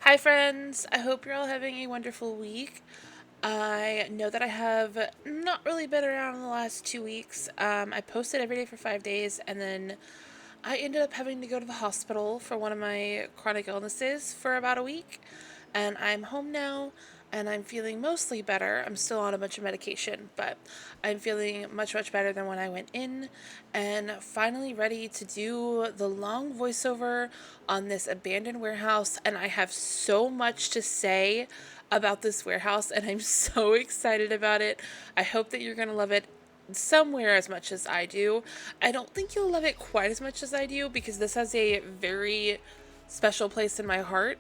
Hi friends, I hope you're all having a wonderful week. I know that I have not really been around in the last 2 weeks. I posted every day for 5 days and then I ended up having to go to the hospital for one of my chronic illnesses for about a week. And I'm home now and I'm feeling mostly better. I'm still on a bunch of medication, but I'm feeling much, much better than when I went in and finally ready to do the long voiceover on this abandoned warehouse. And I have so much to say about this warehouse and I'm so excited about it. I hope that you're going to love it somewhere as much as I do. I don't think you'll love it quite as much as I do because this has a very special place in my heart,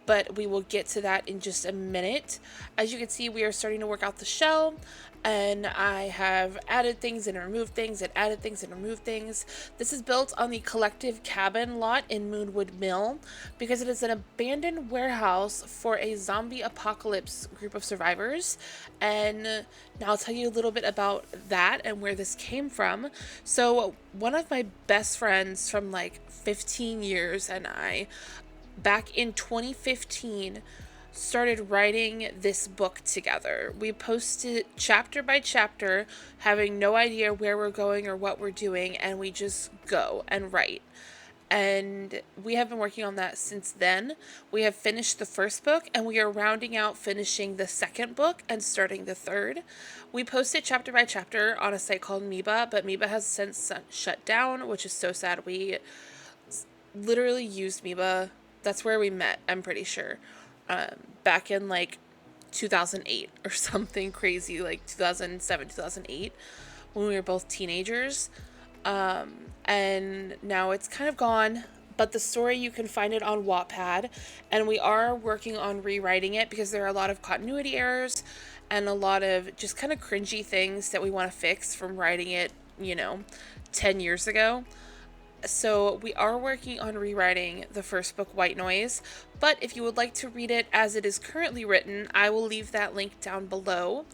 but we will get to that in just a minute. As you can see, we are starting to work out the shell, and I have added things and removed things and added things and removed things. This is built on the collective cabin lot in Moonwood Mill because it is an abandoned warehouse for a zombie apocalypse group of survivors. And now I'll tell you a little bit about that and where this came from. So one of my best friends from like 15 years and I, back in 2015, started writing this book together. We posted chapter by chapter, having no idea where we're going or what we're doing, and we just go and write. And we have been working on that since then. We have finished the first book and we are rounding out finishing the second book and starting the third. We posted chapter by chapter on a site called Meba, but Meba has since shut down, which is so sad. We literally used Meba. That's where we met, I'm pretty sure. Back in like 2008 or something crazy, like 2007, 2008, when we were both teenagers. And now it's kind of gone, but the story, you can find it on Wattpad, and we are working on rewriting it because there are a lot of continuity errors and a lot of just kind of cringy things that we want to fix from writing it, 10 years ago. So we are working on rewriting the first book, White Noise, but if you would like to read it as it is currently written, I will leave that link down below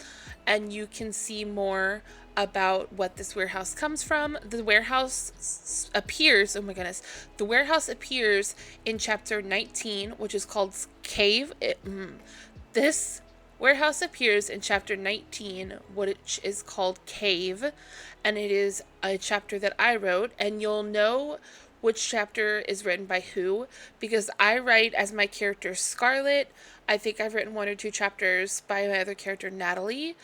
and you can see more about what this warehouse comes from. The warehouse appears, oh my goodness, the warehouse appears in chapter 19, which is called Cave. This warehouse appears in chapter 19, which is called Cave, and it is a chapter that I wrote, and you'll know which chapter is written by who because I write as my character Scarlet. I think I've written one or two chapters by my other character Natalie,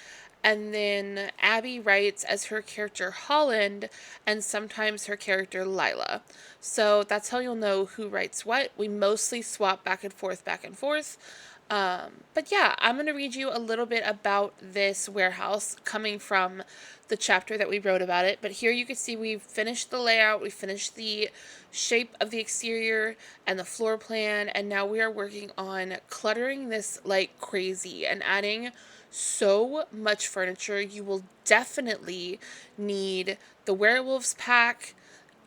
and then Abby writes as her character Holland and sometimes her character Lila. So that's how you'll know who writes what. We mostly swap back and forth, back and forth. But yeah, I'm going to read you a little bit about this warehouse coming from the chapter that we wrote about it. But here you can see we've finished the layout, we finished the shape of the exterior and the floor plan, and now we are working on cluttering this like crazy and adding so much furniture. You will definitely need the werewolves pack,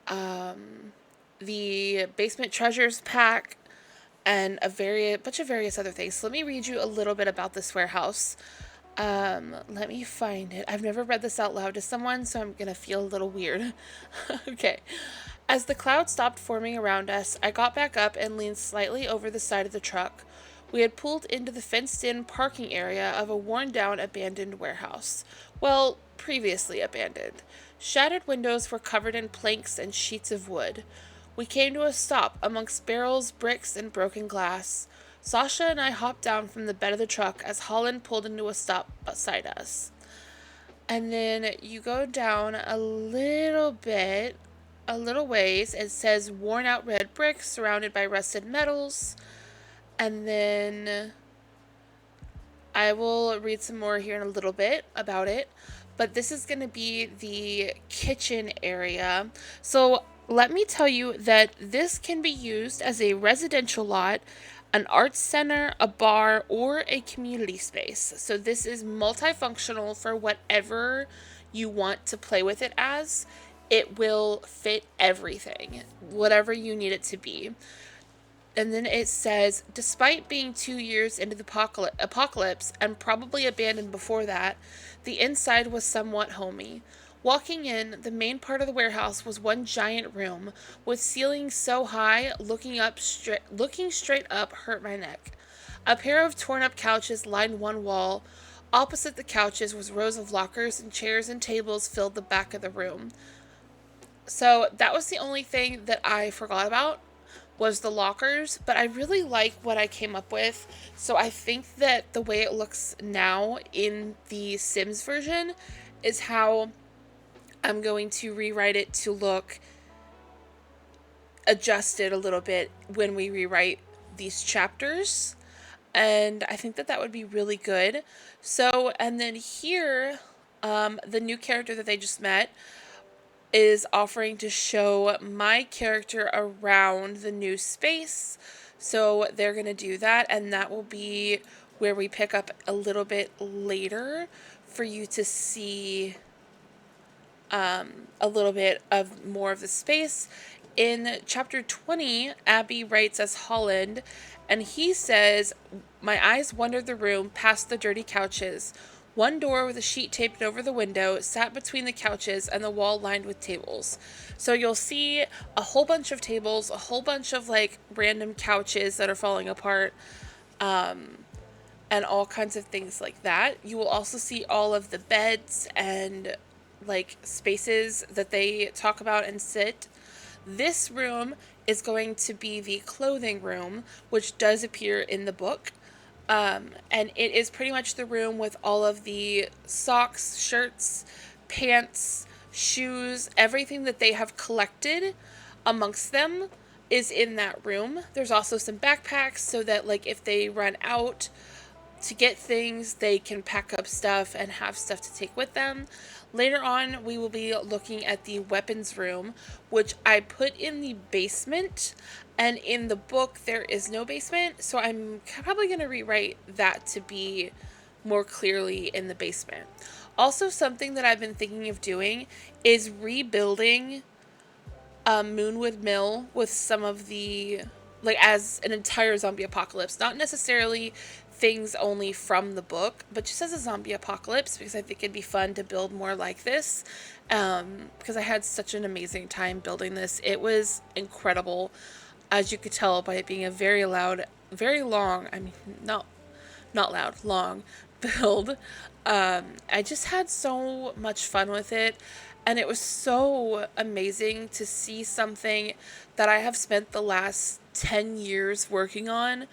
the basement treasures pack, and a bunch of various other things. So let me read you a little bit about this warehouse. Let me find it. I've never read this out loud to someone, so I'm gonna feel a little weird. Okay. As the cloud stopped forming around us, I got back up and leaned slightly over the side of the truck. We had pulled into the fenced-in parking area of a worn-down abandoned warehouse. Well, previously abandoned. Shattered windows were covered in planks and sheets of wood. We came to a stop amongst barrels, bricks, and broken glass. Sasha and I hopped down from the bed of the truck as Holland pulled into a stop beside us. And then you go down a little bit, a little ways. It says worn out red bricks surrounded by rusted metals. And then I will read some more here in a little bit about it. But this is going to be the kitchen area. So let me tell you that this can be used as a residential lot, an arts center, a bar, or a community space. So this is multifunctional for whatever you want to play with it as. It will fit everything, whatever you need it to be. And then it says, despite being 2 years into the apocalypse and probably abandoned before that, the inside was somewhat homey. Walking in, the main part of the warehouse was one giant room with ceilings so high, looking straight up hurt my neck. A pair of torn up couches lined one wall. Opposite the couches was rows of lockers and chairs and tables filled the back of the room. So that was the only thing that I forgot about was the lockers, but I really like what I came up with. So I think that the way it looks now in the Sims version is how I'm going to rewrite it to look adjusted a little bit when we rewrite these chapters. And I think that that would be really good. So, and then here, the new character that they just met is offering to show my character around the new space. So they're going to do that, and that will be where we pick up a little bit later for you to see a little bit of more of the space. In chapter 20, Abby writes as Holland, and he says, "My eyes wandered the room past the dirty couches. One door with a sheet taped over the window sat between the couches and the wall lined with tables." So you'll see a whole bunch of tables, a whole bunch of like random couches that are falling apart, and all kinds of things like that. You will also see all of the beds and like spaces that they talk about and sit. This room is going to be the clothing room, which does appear in the book. And it is pretty much the room with all of the socks, shirts, pants, shoes, everything that they have collected amongst them is in that room. There's also some backpacks so that like if they run out to get things, they can pack up stuff and have stuff to take with them. Later on, we will be looking at the weapons room, which I put in the basement, and in the book, there is no basement, so I'm probably going to rewrite that to be more clearly in the basement. Also, something that I've been thinking of doing is rebuilding Moonwood Mill with some of the, like, as an entire zombie apocalypse. Not necessarily things only from the book, but just as a zombie apocalypse, because I think it'd be fun to build more like this. Because I had such an amazing time building this. It was incredible, as you could tell by it being a very long, I mean, not loud, long build. I just had so much fun with it, and it was so amazing to see something that I have spent the last 10 years working on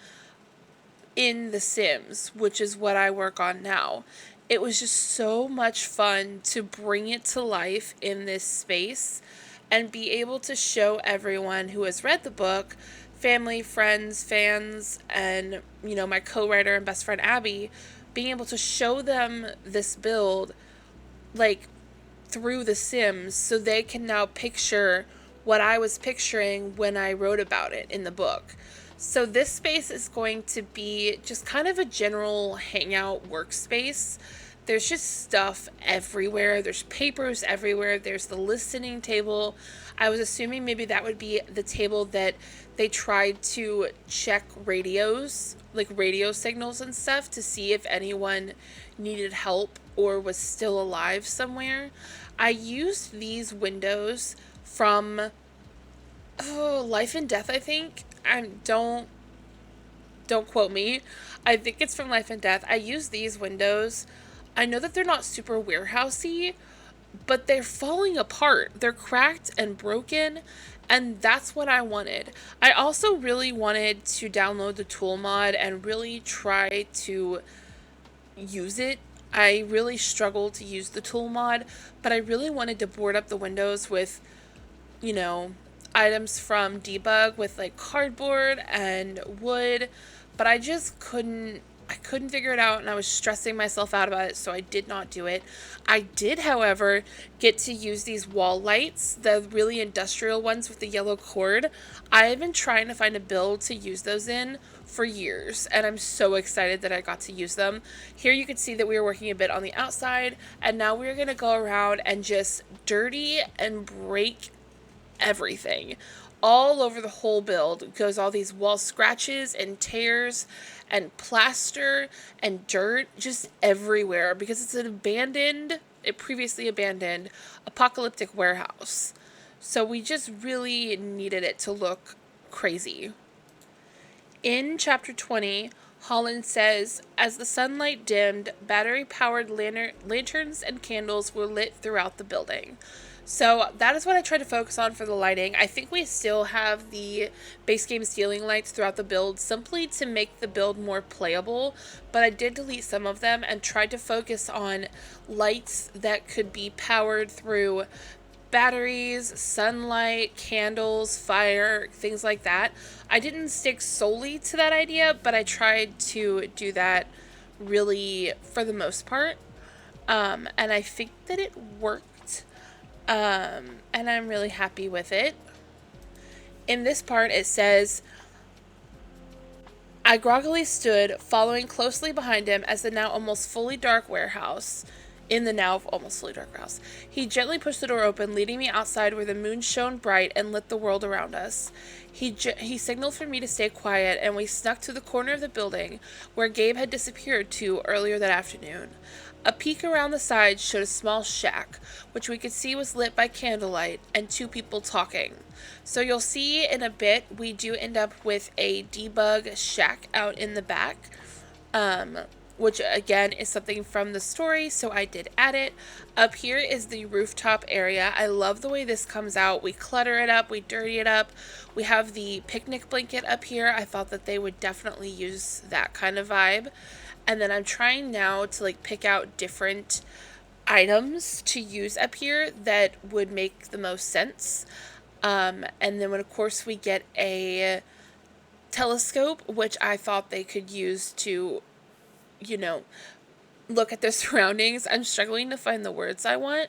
in The Sims, which is what I work on now. It was just so much fun to bring it to life in this space and be able to show everyone who has read the book, family, friends, fans, and, you know, my co-writer and best friend Abby, being able to show them this build, like, through The Sims so they can now picture what I was picturing when I wrote about it in the book. So this space is going to be just kind of a general hangout workspace. There's just stuff everywhere. There's papers everywhere. There's the listening table. I was assuming maybe that would be the table that they tried to check radios, like radio signals and stuff, to see if anyone needed help or was still alive somewhere. I used these windows from Life and Death, I think. Don't quote me. I think it's from Life and Death. I use these windows. I know that they're not super warehousey, but they're falling apart. They're cracked and broken, and that's what I wanted. I also really wanted to download the tool mod and really try to use it. I really struggled to use the tool mod, but I really wanted to board up the windows with, you know, items from Debug with like cardboard and wood, but I just couldn't figure it out, and I was stressing myself out about it, so I did not do it. I did, however, get to use these wall lights, the really industrial ones with the yellow cord. I have been trying to find a build to use those in for years, and I'm so excited that I got to use them. Here you can see that we were working a bit on the outside, and now we're going to go around and just dirty and break everything. All over the whole build goes all these wall scratches and tears and plaster and dirt just everywhere, because it's an abandoned, previously abandoned apocalyptic warehouse. So we just really needed it to look crazy. In chapter 20, Holland says, as the sunlight dimmed, battery-powered lanterns and candles were lit throughout the building. So that is what I tried to focus on for the lighting. I think we still have the base game ceiling lights throughout the build simply to make the build more playable, but I did delete some of them and tried to focus on lights that could be powered through batteries, sunlight, candles, fire, things like that. I didn't stick solely to that idea, but I tried to do that really for the most part. And I think that it worked. And I'm really happy with it. In this part, it says, I groggily stood, following closely behind him as the now almost fully dark warehouse. In the now almost fully dark house. He gently pushed the door open, leading me outside where the moon shone bright and lit the world around us. He signaled for me to stay quiet, and we snuck to the corner of the building where Gabe had disappeared to earlier that afternoon. A peek around the side showed a small shack, which we could see was lit by candlelight and two people talking. So you'll see in a bit, we do end up with a debug shack out in the back. Which again is something from the story, so I did add it. Up here is the rooftop area. I love the way this comes out. We clutter it up, we dirty it up. We have the picnic blanket up here. I thought that they would definitely use that kind of vibe. And then I'm trying now to like pick out different items to use up here that would make the most sense. And then when of course we get a telescope, which I thought they could use to, you know, look at their surroundings. I'm struggling to find the words I want.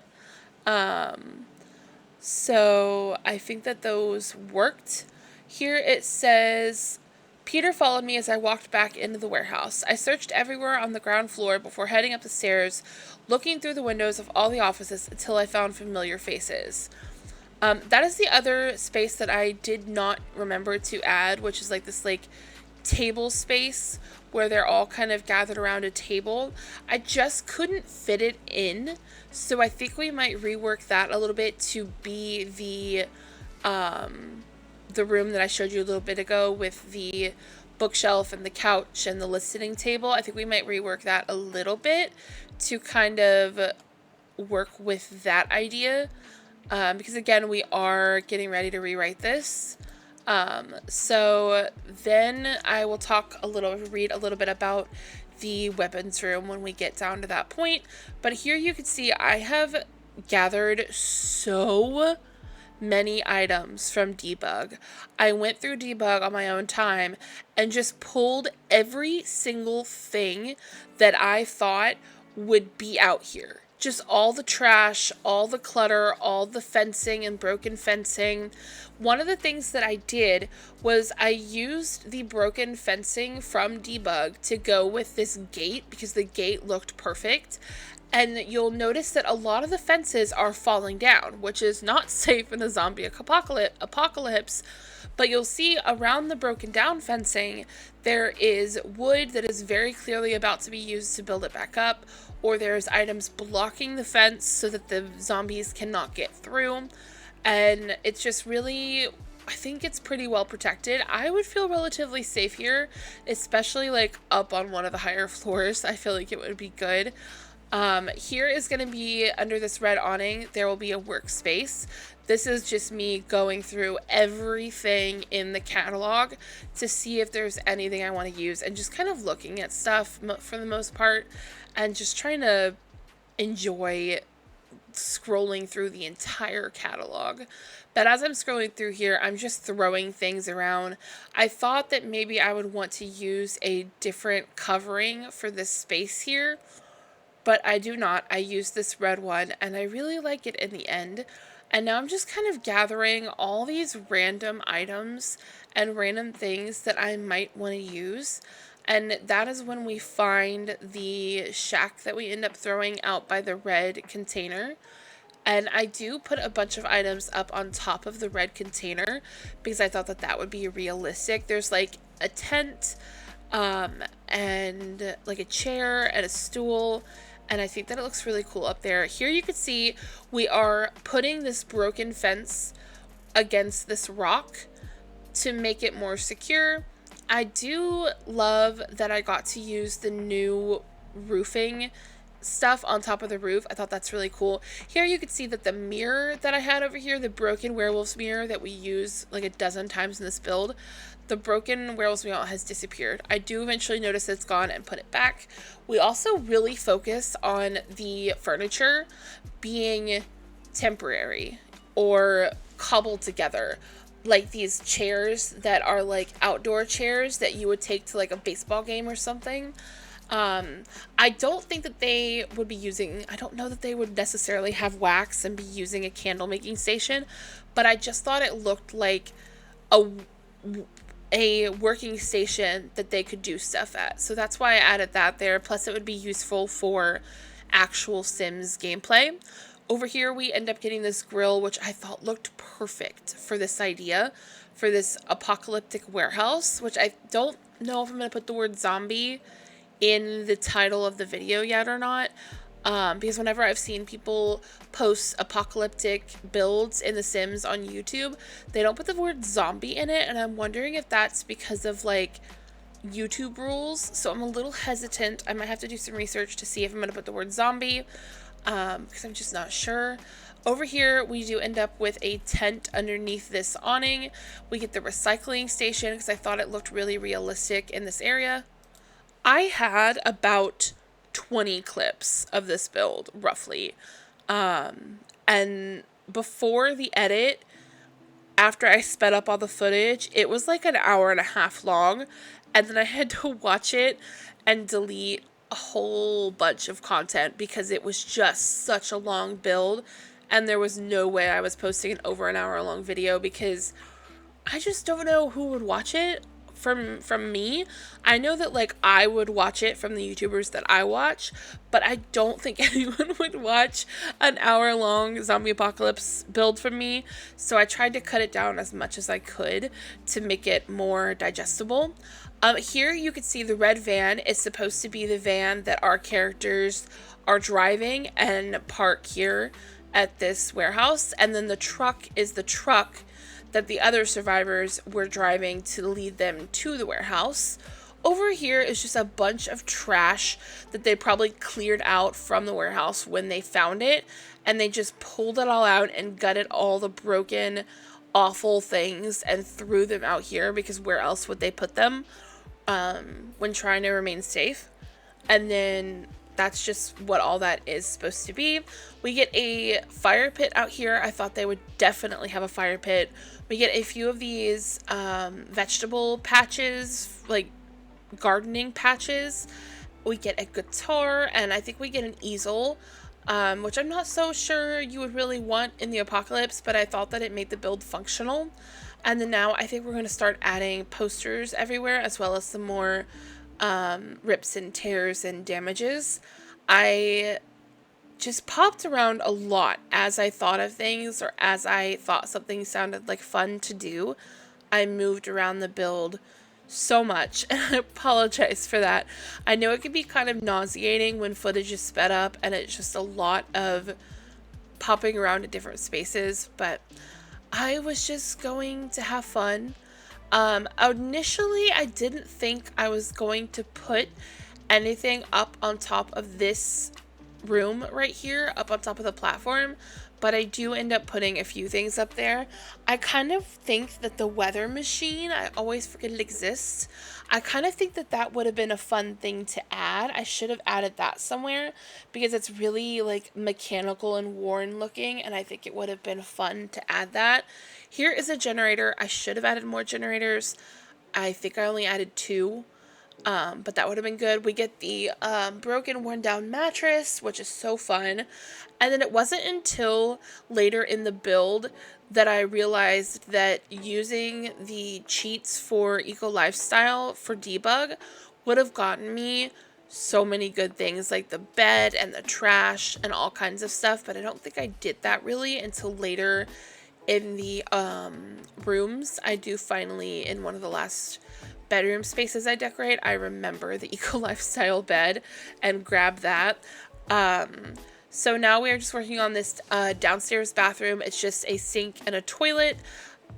So I think that those worked. Here it says, Peter followed me as I walked back into the warehouse. I searched everywhere on the ground floor before heading up the stairs, looking through the windows of all the offices until I found familiar faces. That is the other space that I did not remember to add, which is like this like table space where they're all kind of gathered around a table. I just couldn't fit it in, so I think we might rework that a little bit to be the room that I showed you a little bit ago with the bookshelf and the couch and the listening table. I think we might rework that a little bit to kind of work with that idea, because again, we are getting ready to rewrite this. So then I will read a little bit about the weapons room when we get down to that point. But here you can see I have gathered so many items from debug. I went through debug on my own time and just pulled every single thing that I thought would be out here. Just all the trash, all the clutter, all the fencing and broken fencing. One of the things that I did was I used the broken fencing from debug to go with this gate because the gate looked perfect. And you'll notice that a lot of the fences are falling down, which is not safe in a zombie apocalypse. But you'll see around the broken down fencing, there is wood that is very clearly about to be used to build it back up, or there's items blocking the fence so that the zombies cannot get through. And it's just really, I think it's pretty well protected. I would feel relatively safe here, especially like up on one of the higher floors. I feel like it would be good. Here is going to be, under this red awning, there will be a workspace. This is just me going through everything in the catalog to see if there's anything I want to use and just kind of looking at stuff for the most part and just trying to enjoy scrolling through the entire catalog. But as I'm scrolling through here, I'm just throwing things around. I thought that maybe I would want to use a different covering for this space here, but I do not. I use this red one and I really like it in the end. And now I'm just kind of gathering all these random items and random things that I might want to use. And that is when we find the shack that we end up throwing out by the red container. And I do put a bunch of items up on top of the red container because I thought that that would be realistic. There's like a tent and like a chair and a stool. and I think that it looks really cool up there. Here you can see we are putting this broken fence against this rock to make it more secure. I do love that I got to use the new roofing stuff on top of the roof. I thought that's really cool. Here you can see that the mirror that I had over here, the broken werewolf's mirror that we use like a dozen times in this build, the broken werewolf's mirror has disappeared. I do eventually notice it's gone and put it back. We also really focus on the furniture being temporary or cobbled together, like these chairs that are like outdoor chairs that you would take to like a baseball game or something. I don't think that they would be using, I don't know that they would necessarily have wax and be using a candle making station, but I just thought it looked like a working station that they could do stuff at. So that's why I added that there. Plus it would be useful for actual Sims gameplay. Over here we end up getting this grill, which I thought looked perfect for this idea, for this apocalyptic warehouse, which I don't know if I'm going to put the word zombie in the title of the video yet or not, because whenever I've seen people post apocalyptic builds in The Sims on YouTube, they don't put the word zombie in it, and I'm wondering if that's because of like YouTube rules. So I'm a little hesitant. I might have to do some research to see if I'm going to put the word zombie, because I'm just not sure. Over here, we do end up with a tent underneath this awning. We get the recycling station because I thought it looked really realistic in this area. I had about 20 clips of this build, roughly. And before the edit, after I sped up all the footage, it was like an hour and a half long. And then I had to watch it and delete a whole bunch of content because it was just such a long build. And there was no way I was posting an over an hour long video because I just don't know who would watch it. From me, I know that like I would watch it from the YouTubers that I watch, but I don't think anyone would watch an hour-long zombie apocalypse build from me. So I tried to cut it down as much as I could to make it more digestible. Here you can see the red van is supposed to be the van that our characters are driving and park here at this warehouse, and then the truck is the truck that the other survivors were driving to lead them to the warehouse. Over here is just a bunch of trash that they probably cleared out from the warehouse when they found it, and they just pulled it all out and gutted all the broken, awful things and threw them out here because where else would they put them when trying to remain safe? And then that's just what all that is supposed to be. We get a fire pit out here. I thought they would definitely have a fire pit. We get a few of these vegetable patches, like gardening patches. We get a guitar, and I think we get an easel, which I'm not so sure you would really want in the apocalypse, but I thought that it made the build functional. And then now I think we're going to start adding posters everywhere, as well as some more rips and tears and damages. I just popped around a lot as I thought of things, or as I thought something sounded like fun to do. I moved around the build so much, and I apologize for that. I know it can be kind of nauseating when footage is sped up and it's just a lot of popping around to different spaces, but I was just going to have fun. Initially, I didn't think I was going to put anything up on top of this room right here, up on top of the platform, but I do end up putting a few things up there. I kind of think that the weather machine, I always forget it exists. I kind of think that that would have been a fun thing to add. I should have added that somewhere because it's really like mechanical and worn looking, and I think it would have been fun to add that. Here is a generator. I should have added more generators. I think I only added 2. But that would have been good. We get the broken, worn down mattress, which is so fun. And then it wasn't until later in the build that I realized that using the cheats for Eco Lifestyle for debug would have gotten me so many good things, like the bed and the trash and all kinds of stuff. But I don't think I did that really until later in the rooms. I do finally, in one of the last bedroom spaces I decorate, I remember the Eco Lifestyle bed and grab that. So now we are just working on this downstairs bathroom. It's just a sink and a toilet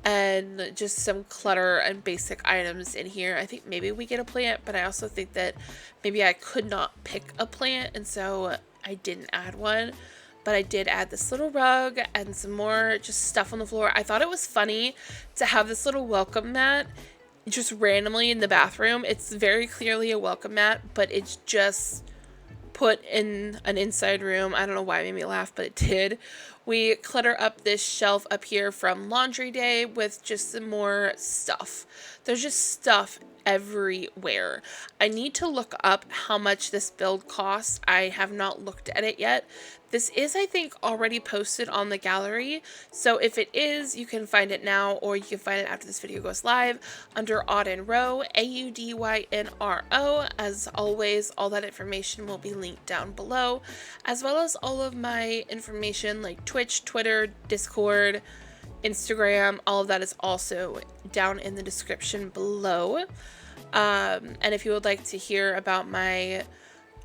and just some clutter and basic items in here. I think maybe we get a plant, but I also think that maybe I could not pick a plant, and so I didn't add one. But I did add this little rug and some more just stuff on the floor. I thought it was funny to have this little welcome mat just randomly in the bathroom. It's very clearly a welcome mat, but it's just put in an inside room. I don't know why it made me laugh, but it did. We clutter up this shelf up here from laundry day with just some more stuff. There's just stuff everywhere. I need to look up how much this build costs. I have not looked at it yet. This is, I think, already posted on the gallery, so if it is, you can find it now, or you can find it after this video goes live under AudynRo, AudynRo. As always, all that information will be linked down below, as well as all of my information like Twitch, Twitter, Discord, Instagram. All of that is also down in the description below. And if you would like to hear about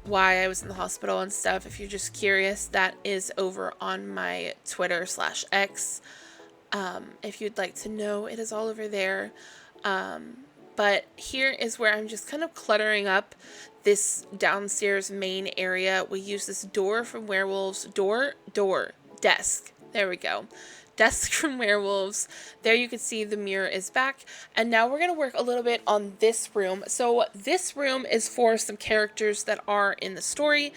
why I was in the hospital and stuff, if you're just curious, that is over on my Twitter/X. If you'd like to know, it is all over there. But here is where I'm just kind of cluttering up this downstairs main area. We use this door from Werewolves. Desk. There we go. Desk from Werewolves. There you can see the mirror is back. And now we're going to work a little bit on this room. So this room is for some characters that are in the story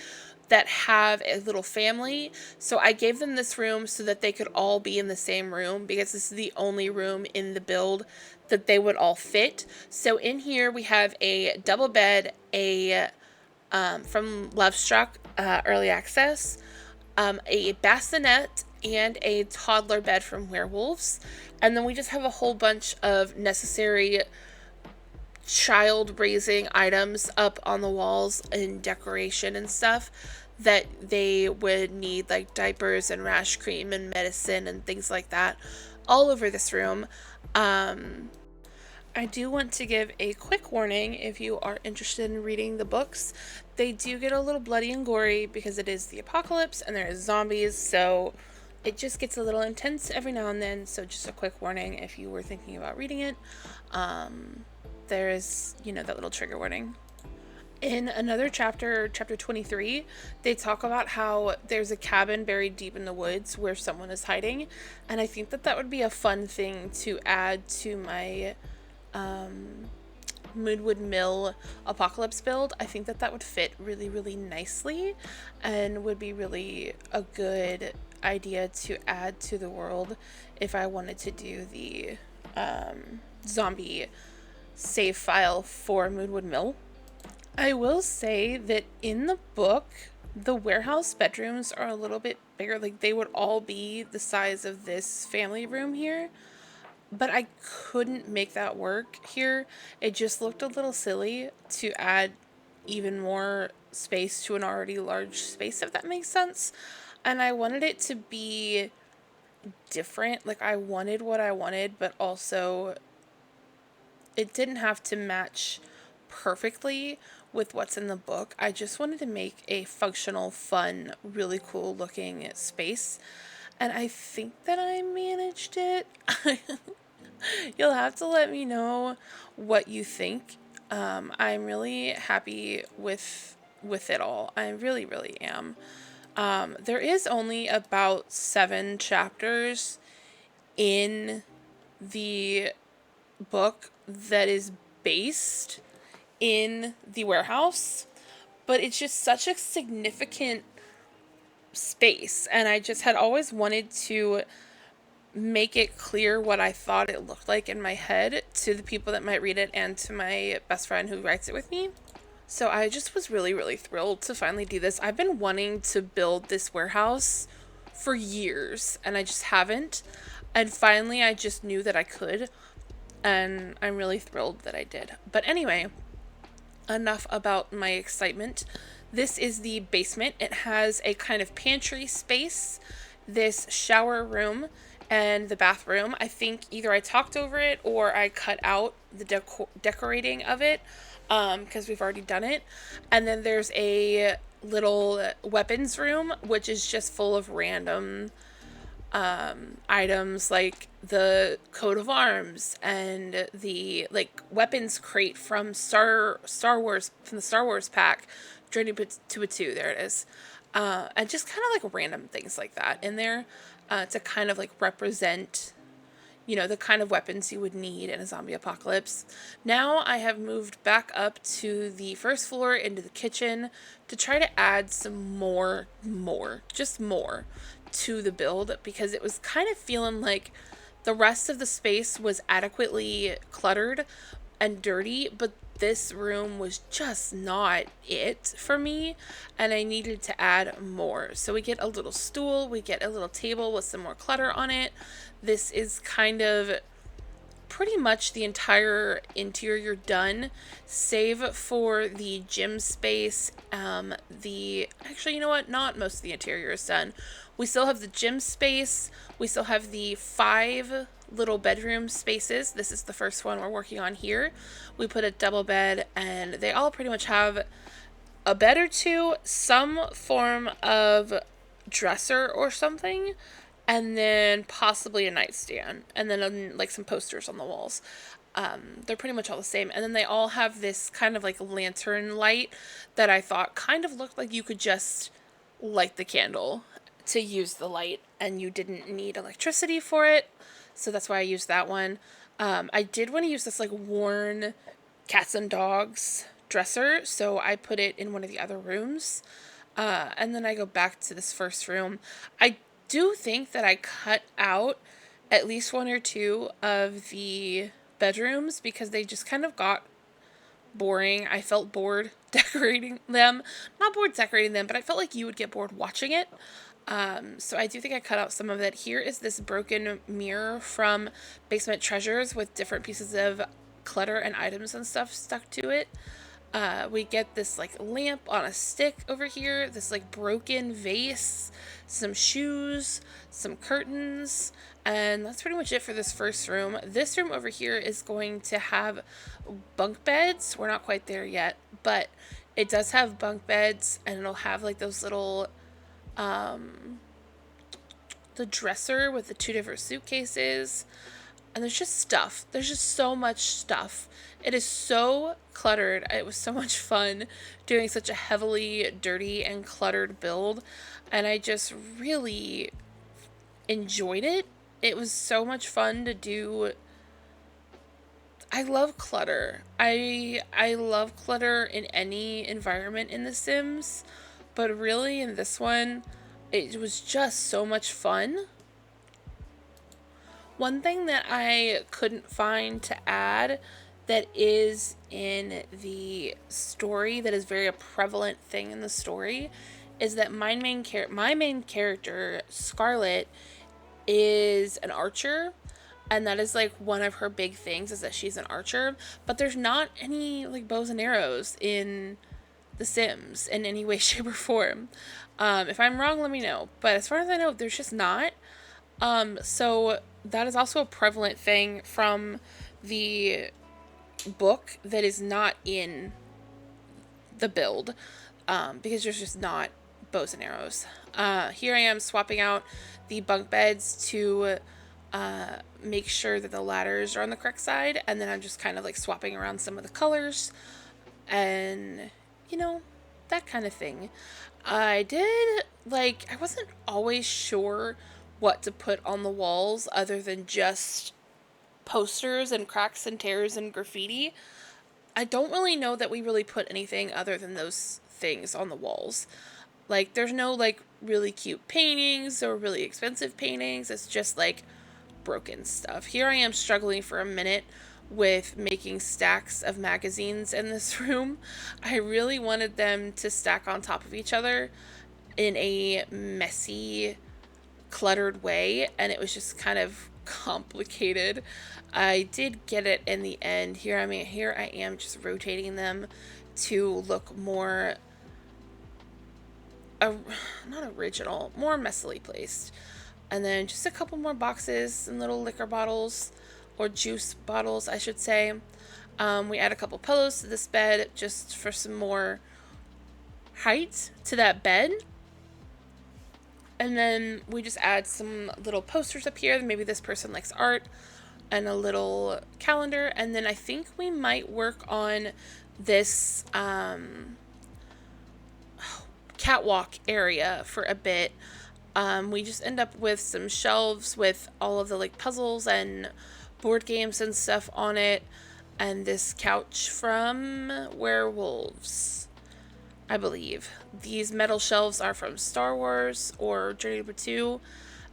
that have a little family. So I gave them this room so that they could all be in the same room, because this is the only room in the build that they would all fit. So in here we have a double bed, from Lovestruck Early Access, a bassinet, and a toddler bed from Werewolves. And then we just have a whole bunch of necessary child raising items up on the walls and decoration and stuff that they would need, like diapers and rash cream and medicine and things like that, all over this room. I do want to give a quick warning if you are interested in reading the books. They do get a little bloody and gory because it is the apocalypse and there is zombies, so it just gets a little intense every now and then. So just a quick warning if you were thinking about reading it. There is, that little trigger warning. In another chapter, chapter 23, they talk about how there's a cabin buried deep in the woods where someone is hiding, and I think that would be a fun thing to add to my Moonwood Mill apocalypse build. I think that would fit really, really nicely and would be really a good idea to add to the world if I wanted to do the zombie save file for Moonwood Mill. I will say that in the book, the warehouse bedrooms are a little bit bigger. Like, they would all be the size of this family room here, but I couldn't make that work here. It just looked a little silly to add even more space to an already large space, if that makes sense. And I wanted it to be different. Like, I wanted what I wanted, but also it didn't have to match perfectly with what's in the book. I just wanted to make a functional, fun, really cool looking space. And I think that I managed it. You'll have to let me know what you think. I'm really happy with it all. I really, really am. There is only about 7 chapters in the book that is based in the warehouse, but it's just such a significant space, and I just had always wanted to make it clear what I thought it looked like in my head to the people that might read it and to my best friend who writes it with me. So I just was really, really thrilled to finally do this. I've been wanting to build this warehouse for years, and I just haven't. And finally, I just knew that I could, and I'm really thrilled that I did. But anyway, enough about my excitement. This is the basement. It has a kind of pantry space, this shower room, and the bathroom. I think either I talked over it or I cut out the decorating of it, because we've already done it. And then there's a little weapons room, which is just full of random items like the coat of arms and the like weapons crate from Star Wars, from the Star Wars pack, Journey to Batuu. There it is, and just kind of like random things like that in there, to kind of like represent, you know, the kind of weapons you would need in a zombie apocalypse. Now I have moved back up to the first floor into the kitchen to try to add some just more to the build, because it was kind of feeling like the rest of the space was adequately cluttered and dirty, but this room was just not it for me, and I needed to add more. So we get a little stool, we get a little table with some more clutter on it. This is kind of pretty much the entire interior done, save for the gym space. Actually, you know what? Not most of the interior is done. We still have the gym space. We still have the 5 little bedroom spaces. This is the first one we're working on here. We put a double bed, and they all pretty much have a bed or two, some form of dresser or something, and then possibly a nightstand, and then like some posters on the walls. They're pretty much all the same, and then they all have this kind of like lantern light that I thought kind of looked like you could just light the candle to use the light, and you didn't need electricity for it, so that's why I used that one. I did want to use this like worn cats and dogs dresser, so I put it in one of the other rooms, and then I go back to this first room. I do think that I cut out at least 1 or 2 of the bedrooms because they just kind of got boring. I felt bored decorating them. Not bored decorating them, but I felt like you would get bored watching it. So I do think I cut out some of it. Here is this broken mirror from Basement Treasures with different pieces of clutter and items and stuff stuck to it. We get this like lamp on a stick over here, this like broken vase, some shoes, some curtains, and that's pretty much it for this first room. This room over here is going to have bunk beds. We're not quite there yet, but it does have bunk beds, and it'll have like those little the dresser with the 2 different suitcases, and there's just stuff. There's just so much stuff. It is so cluttered. It was so much fun doing such a heavily dirty and cluttered build, and I just really enjoyed it. It was so much fun to do. I love clutter. I love clutter in any environment in The Sims, but really in this one, it was just so much fun. One thing that I couldn't find to add that is in the story, that is very a prevalent thing in the story, is that my main character, Scarlet, is an archer, and that is like one of her big things, is that she's an archer, but there's not any like bows and arrows in The Sims in any way, shape, or form. If I'm wrong, let me know, but as far as I know, there's just not. So that is also a prevalent thing from the book that is not in the build, because there's just not bows and arrows. Here I am swapping out the bunk beds to make sure that the ladders are on the correct side, and then I'm just kind of like swapping around some of the colors and, you know, that kind of thing. I wasn't always sure what to put on the walls other than just posters and cracks and tears and graffiti. I don't really know that we really put anything other than those things on the walls. Like, there's no like really cute paintings or really expensive paintings. It's just like broken stuff. Here I am struggling for a minute with making stacks of magazines in this room. I really wanted them to stack on top of each other in a messy, cluttered way, and it was just kind of complicated. I did get it in the end. Here I am just rotating them to look more not original, more messily placed. And then just a couple more boxes and little liquor bottles, or juice bottles, I should say. We add a couple pillows to this bed just for some more height to that bed. And then we just add some little posters up here. Maybe this person likes art, and a little calendar. And then I think we might work on this catwalk area for a bit. We just end up with some shelves with all of the like puzzles and board games and stuff on it, and this couch from Werewolves, I believe. These metal shelves are from Star Wars or Journey Number 2,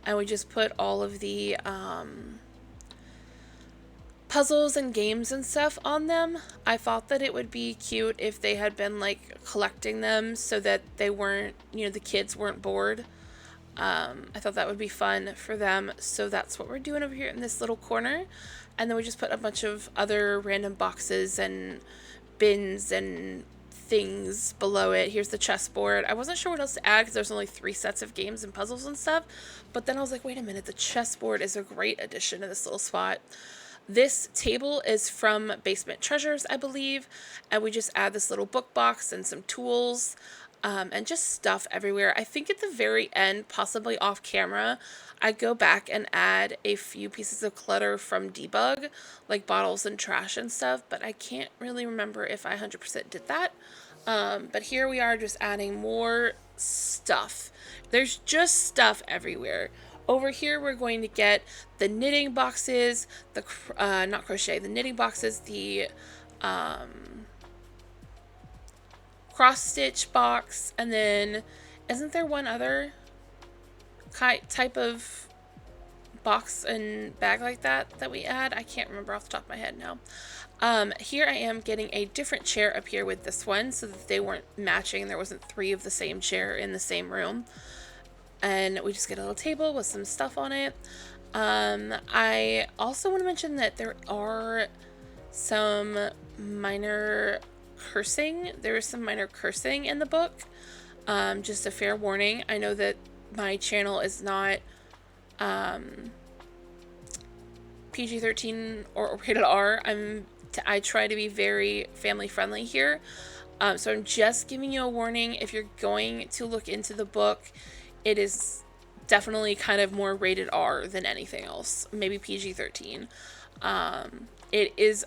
and we just put all of the puzzles and games and stuff on them. I thought that it would be cute if they had been like collecting them so that they weren't, the kids weren't bored. I thought that would be fun for them, so that's what we're doing over here in this little corner. And then we just put a bunch of other random boxes and bins and things below it. Here's the chessboard. I wasn't sure what else to add because there's only 3 sets of games and puzzles and stuff, but then I was like, wait a minute, the chessboard is a great addition to this little spot. This table is from Basement Treasures, I believe, and we just add this little book box and some tools. And just stuff everywhere. I think at the very end, possibly off camera, I go back and add a few pieces of clutter from Debug, like bottles and trash and stuff, but I can't really remember if I 100% did that. But here we are just adding more stuff. There's just stuff everywhere. Over here, we're going to get the knitting boxes, the knitting boxes, the cross stitch box, and then isn't there one other type of box and bag like that we add? I can't remember off the top of my head now. Here I am getting a different chair up here with this one so that they weren't matching. There wasn't 3 of the same chair in the same room. And we just get a little table with some stuff on it. I also want to mention that there are some minor cursing. There is some minor cursing in the book. Just a fair warning. I know that my channel is not PG-13 or rated R. I try to be very family friendly here. So I'm just giving you a warning. If you're going to look into the book, it is definitely kind of more rated R than anything else. Maybe PG-13. It is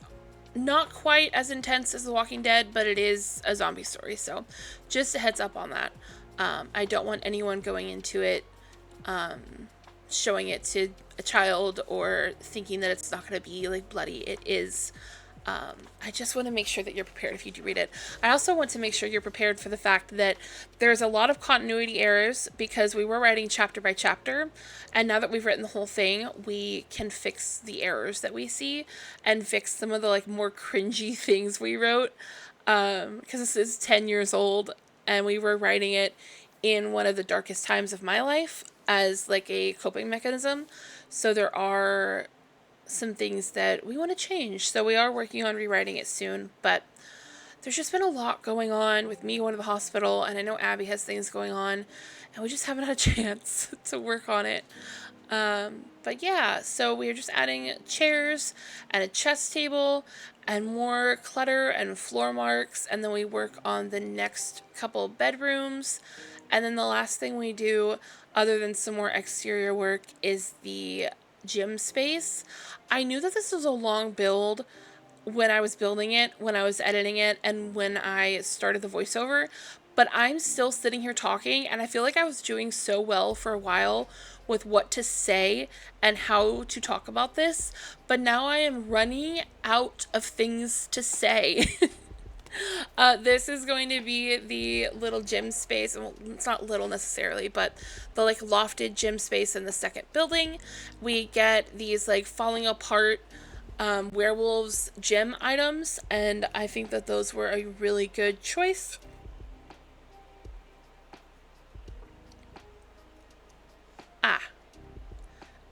not quite as intense as The Walking Dead, but it is a zombie story, so just a heads up on that. I don't want anyone going into it showing it to a child or thinking that it's not going to be like bloody. It is. I just want to make sure that you're prepared if you do read it. I also want to make sure you're prepared for the fact that there's a lot of continuity errors because we were writing chapter by chapter, and now that we've written the whole thing, we can fix the errors that we see and fix some of the like more cringy things we wrote, because this is 10 years old and we were writing it in one of the darkest times of my life as like a coping mechanism. So there are some things that we want to change. So we are working on rewriting it soon, but there's just been a lot going on with me going to the hospital, and I know Abby has things going on, and we just haven't had a chance to work on it. But yeah, so we're just adding chairs and a chess table and more clutter and floor marks, and then we work on the next couple bedrooms. And then the last thing we do, other than some more exterior work, is the gym space. I knew that this was a long build when I was building it, when I was editing it, and when I started the voiceover, but I'm still sitting here talking, and I feel like I was doing so well for a while with what to say and how to talk about this, but now I am running out of things to say. This is going to be the little gym space. Well, it's not little necessarily, but the like lofted gym space in the second building. We get these like falling apart werewolves gym items, and I think that those were a really good choice.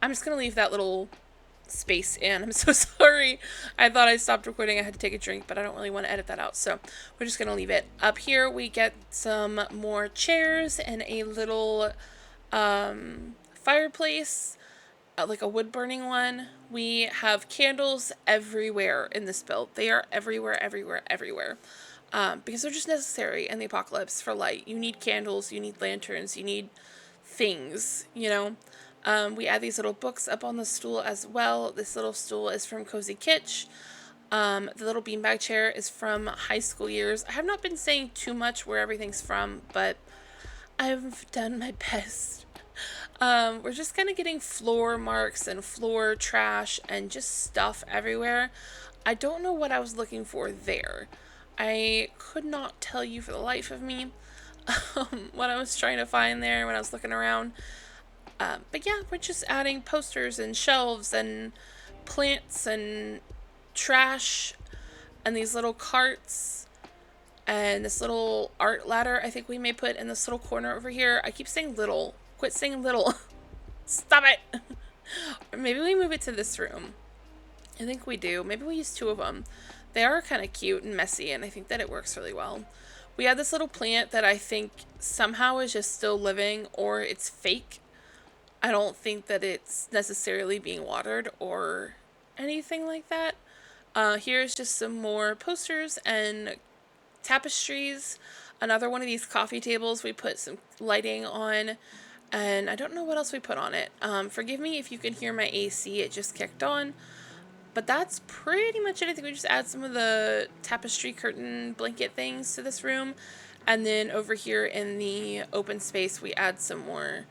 I'm just gonna leave that little space in. I'm so sorry. I thought I stopped recording. I had to take a drink, but I don't really want to edit that out, so we're just gonna leave it. Up here we get some more chairs and a little fireplace, like a wood burning one. We have candles everywhere in this build. They are everywhere, everywhere, everywhere. because they're just necessary in the apocalypse for light. You need candles, you need lanterns, you need things, you know. We add these little books up on the stool as well. This little stool is from Cozy Kitsch. The little beanbag chair is from high school years. I have not been saying too much where everything's from, but I've done my best. We're just kind of getting floor marks and floor trash and just stuff everywhere. I don't know what I was looking for there. I could not tell you for the life of me what I was trying to find there when I was looking around. But yeah, we're just adding posters and shelves and plants and trash and these little carts and this little art ladder I think we may put in this little corner over here. I keep saying little. Quit saying little. Stop it. Or maybe we move it to this room. I think we do. Maybe we use 2 of them. They are kind of cute and messy, and I think that it works really well. We have this little plant that I think somehow is just still living, or it's fake. I don't think that it's necessarily being watered or anything like that. Here's just some more posters and tapestries. Another one of these coffee tables we put some lighting on, and I don't know what else we put on it. Forgive me if you can hear my AC, it just kicked on. But that's pretty much it. I think we just add some of the tapestry curtain blanket things to this room. And then over here in the open space, we add some more,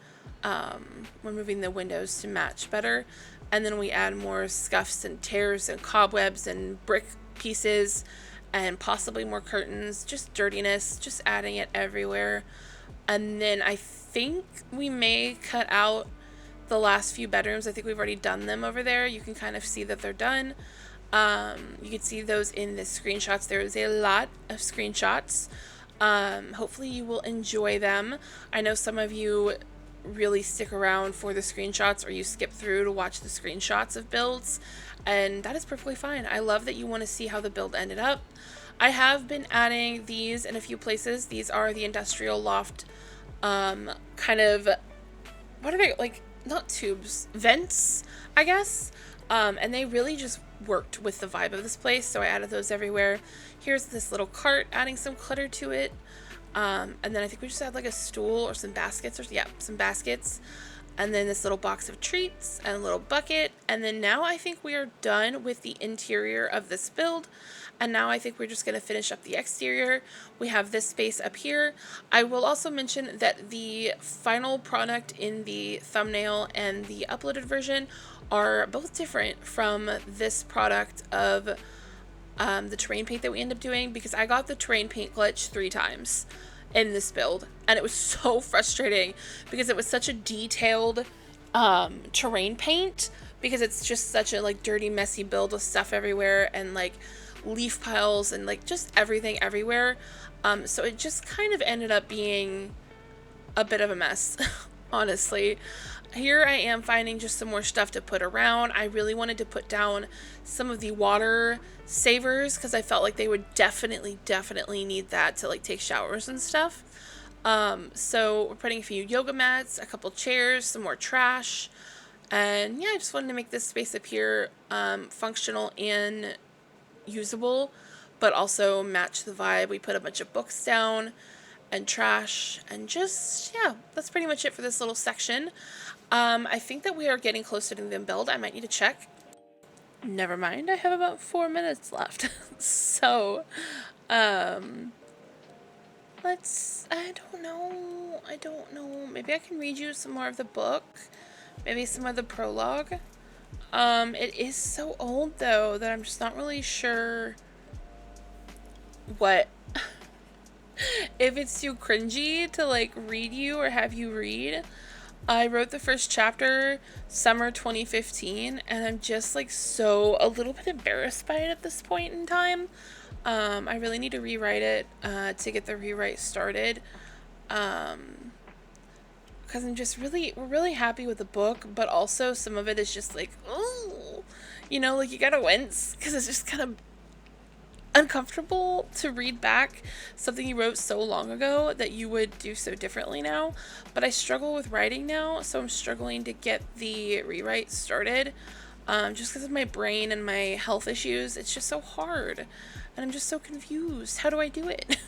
we're moving the windows to match better. And then we add more scuffs and tears and cobwebs and brick pieces and possibly more curtains, just dirtiness, just adding it everywhere. And then I think we may cut out the last few bedrooms. I think we've already done them over there. You can kind of see that they're done. You can see those in the screenshots. There is a lot of screenshots. Hopefully you will enjoy them. I know some of you really stick around for the screenshots, or you skip through to watch the screenshots of builds, and that is perfectly fine. I love that you want to see how the build ended up. I have been adding these in a few places. These are the industrial loft, kind of, what are they, like, not tubes, vents, I guess. And they really just worked with the vibe of this place, so I added those everywhere. Here's this little cart, adding some clutter to it. And then I think we just had like a stool or some baskets, or yeah, some baskets. And then this little box of treats and a little bucket. And then now I think we are done with the interior of this build. And now I think we're just going to finish up the exterior. We have this space up here. I will also mention that the final product in the thumbnail and the uploaded version are both different from this product of the terrain paint that we end up doing, because I got the terrain paint glitch 3 times in this build, and it was so frustrating because it was such a detailed terrain paint, because it's just such a like dirty, messy build with stuff everywhere and like leaf piles and like just everything everywhere. So it just kind of ended up being a bit of a mess, honestly. Here I am finding just some more stuff to put around. I really wanted to put down some of the water savers because I felt like they would definitely need that to like take showers and stuff. So we're putting a few yoga mats, a couple chairs, some more trash, and yeah, I just wanted to make this space up here functional and usable, but also match the vibe. We put a bunch of books down and trash, and just, yeah, that's pretty much it for this little section. I think that we are getting close to the build. I might need to check. Never mind, I have about 4 minutes left. So, I don't know, maybe I can read you some more of the book, maybe some of the prologue. It is so old though that I'm just not really sure what if it's too cringy to like read you or have you read. I wrote the first chapter summer 2015, and I'm just like a little bit embarrassed by it at this point in time. I really need to rewrite it to get the rewrite started, because I'm just we're really happy with the book, but also some of it is just like, oh, you know, like you gotta wince because it's just kind of uncomfortable to read back something you wrote so long ago that you would do so differently now. But I struggle with writing now, so I'm struggling to get the rewrite started. just because of my brain and my health issues. It's just so hard, and I'm just so confused. How do I do it?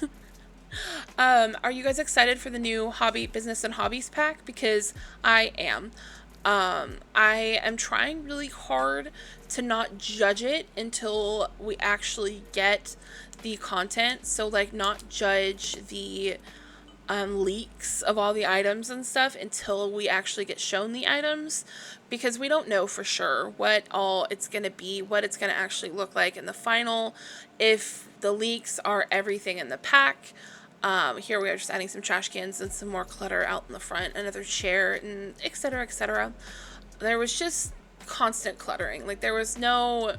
Are you guys excited for the new hobby, business, and hobbies pack? Because I am. I am trying really hard to not judge it until we actually get the content. So, like, not judge the leaks of all the items and stuff until we actually get shown the items, because we don't know for sure what all it's going to be, what it's going to actually look like in the final, if the leaks are everything in the pack. Here we are just adding some trash cans and some more clutter out in the front, another chair, and etc, etc. There was just constant cluttering. Like, there was no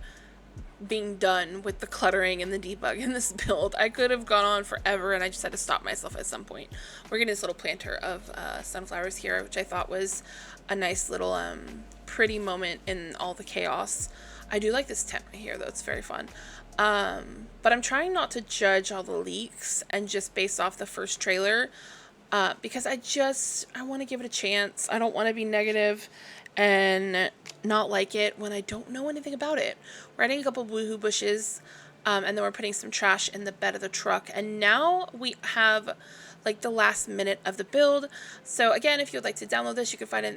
being done with the cluttering and the debug in this build. I could have gone on forever, and I just had to stop myself at some point. We're getting this little planter of sunflowers here, which I thought was a nice little pretty moment in all the chaos. I do like this tent right here, though. It's very fun. But I'm trying not to judge all the leaks and just based off the first trailer, because I want to give it a chance. I don't want to be negative and not like it when I don't know anything about it. We're adding a couple woohoo bushes, and then we're putting some trash in the bed of the truck, and now we have like the last minute of the build. So again, if you would like to download this, you can find it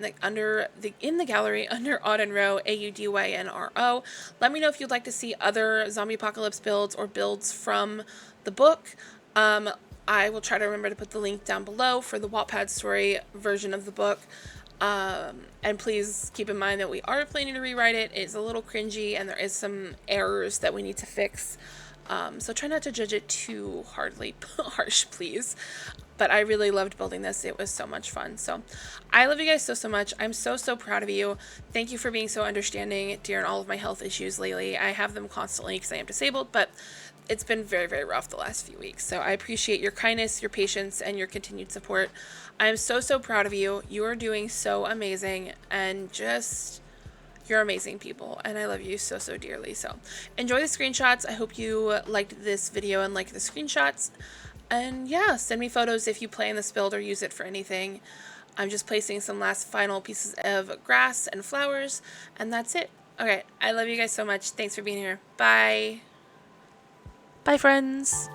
in the gallery under AudynRo, AudynRo. Let me know if you'd like to see other zombie apocalypse builds or builds from the book. I will try to remember to put the link down below for the Wattpad story version of the book. And please keep in mind that we are planning to rewrite it. It's a little cringy and there is some errors that we need to fix. So try not to judge it too harsh, please. But I really loved building this. It was so much fun. So I love you guys so much. I'm so proud of you. Thank you for being so understanding during all of my health issues lately. I have them constantly because I am disabled, but it's been very rough the last few weeks. So I appreciate your kindness, your patience, and your continued support. I am so proud of you. You are doing so amazing, and just, you're amazing people, and I love you so dearly. So enjoy the screenshots. I hope you liked this video and liked the screenshots. And yeah, send me photos if you plan this build or use it for anything. I'm just placing some last final pieces of grass and flowers, and that's it. Okay, I love you guys so much. Thanks for being here. Bye. Bye, friends.